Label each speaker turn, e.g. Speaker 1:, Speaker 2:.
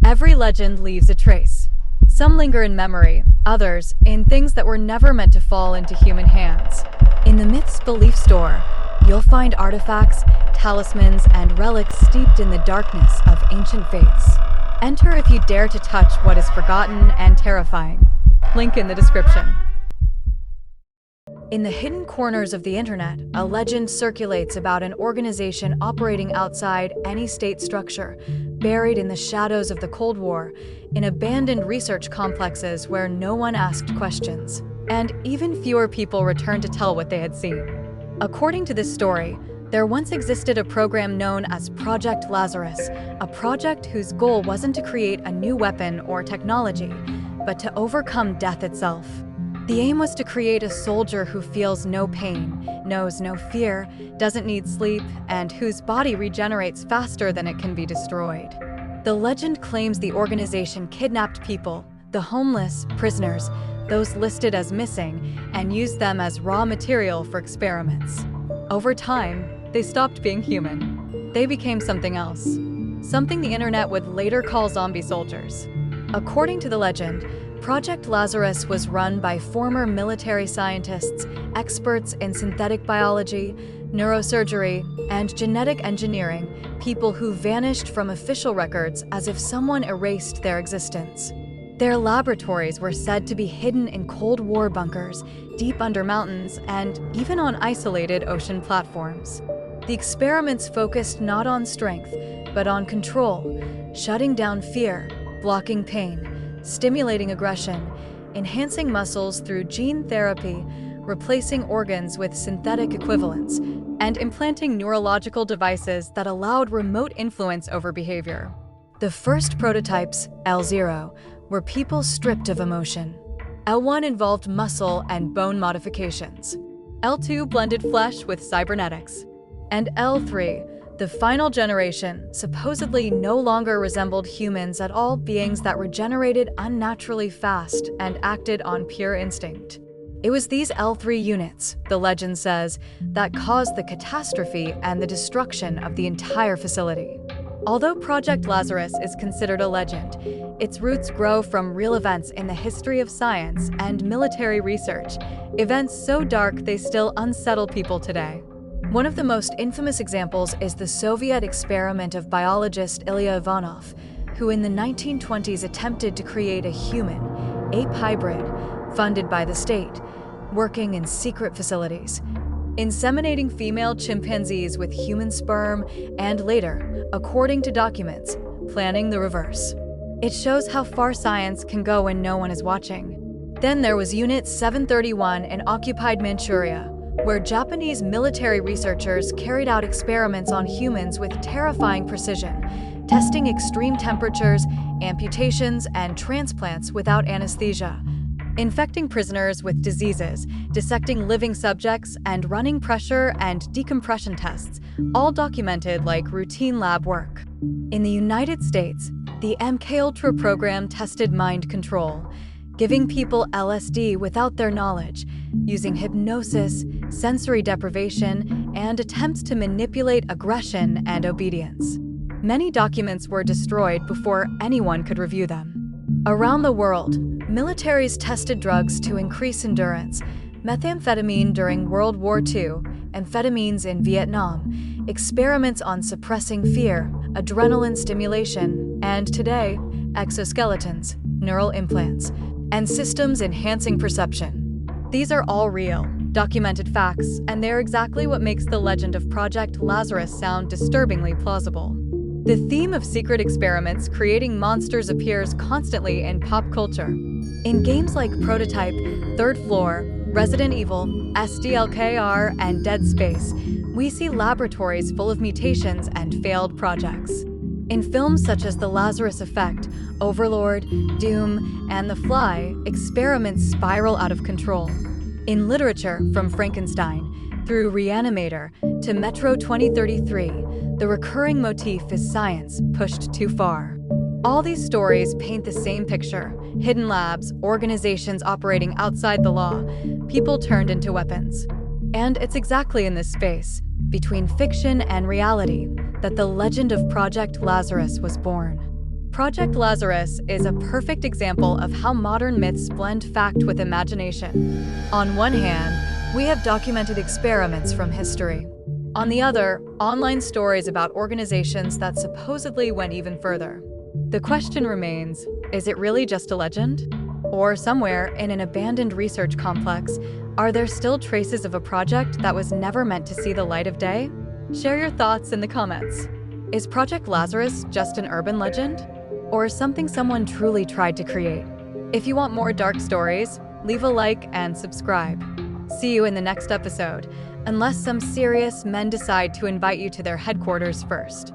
Speaker 1: Every legend leaves a trace. Some linger in memory, others in things that were never meant to fall into human hands. In the Myths Belief Store, you'll find artifacts, talismans, and relics steeped in the darkness of ancient faiths. Enter if you dare to touch what is forgotten and terrifying. Link in the description. In the hidden corners of the internet, a legend circulates about an organization operating outside any state structure, buried in the shadows of the Cold War, in abandoned research complexes where no one asked questions, and even fewer people returned to tell what they had seen. According to this story, there once existed a program known as Project Lazarus, a project whose goal wasn't to create a new weapon or technology, but to overcome death itself. The aim was to create a soldier who feels no pain, knows no fear, doesn't need sleep, and whose body regenerates faster than it can be destroyed. The legend claims the organization kidnapped people, the homeless, prisoners, those listed as missing, and used them as raw material for experiments. Over time, they stopped being human. They became something else, something the internet would later call zombie soldiers. According to the legend, Project Lazarus was run by former military scientists, experts in synthetic biology, neurosurgery, and genetic engineering, people who vanished from official records as if someone erased their existence. Their laboratories were said to be hidden in Cold War bunkers, deep under mountains, and even on isolated ocean platforms. The experiments focused not on strength, but on control, shutting down fear, blocking pain, stimulating aggression, enhancing muscles through gene therapy, replacing organs with synthetic equivalents, and implanting neurological devices that allowed remote influence over behavior. The first prototypes, L0, were people stripped of emotion. L1 involved muscle and bone modifications. L2 blended flesh with cybernetics. And L3, the final generation, supposedly no longer resembled humans at all, beings that regenerated unnaturally fast and acted on pure instinct. It was these L3 units, the legend says, that caused the catastrophe and the destruction of the entire facility. Although Project Lazarus is considered a legend, its roots grow from real events in the history of science and military research, events so dark they still unsettle people today. One of the most infamous examples is the Soviet experiment of biologist Ilya Ivanov, who in the 1920s attempted to create a human, ape hybrid, funded by the state, working in secret facilities, inseminating female chimpanzees with human sperm, and later, according to documents, planning the reverse. It shows how far science can go when no one is watching. Then there was Unit 731 in occupied Manchuria, where Japanese military researchers carried out experiments on humans with terrifying precision, testing extreme temperatures, amputations, and transplants without anesthesia, infecting prisoners with diseases, dissecting living subjects, and running pressure and decompression tests, all documented like routine lab work. In the United States, the MKUltra program tested mind control, giving people LSD without their knowledge, using hypnosis, sensory deprivation, and attempts to manipulate aggression and obedience. Many documents were destroyed before anyone could review them. Around the world, militaries tested drugs to increase endurance, methamphetamine during World War II, amphetamines in Vietnam, experiments on suppressing fear, adrenaline stimulation, and today, exoskeletons, neural implants, and systems enhancing perception. These are all real, documented facts, and they're exactly what makes the legend of Project Lazarus sound disturbingly plausible. The theme of secret experiments creating monsters appears constantly in pop culture. In games like Prototype, Third Floor, Resident Evil, SDLKR, and Dead Space, we see laboratories full of mutations and failed projects. In films such as The Lazarus Effect, Overlord, Doom, and The Fly, experiments spiral out of control. In literature, from Frankenstein through Reanimator to Metro 2033, the recurring motif is science pushed too far. All these stories paint the same picture: hidden labs, organizations operating outside the law, people turned into weapons. And it's exactly in this space, between fiction and reality, that the legend of Project Lazarus was born. Project Lazarus is a perfect example of how modern myths blend fact with imagination. On one hand, we have documented experiments from history. On the other, online stories about organizations that supposedly went even further. The question remains, is it really just a legend? Or somewhere in an abandoned research complex, are there still traces of a project that was never meant to see the light of day? Share your thoughts in the comments. Is Project Lazarus just an urban legend? Or something someone truly tried to create? If you want more dark stories, leave a like and subscribe. See you in the next episode, unless some serious men decide to invite you to their headquarters first.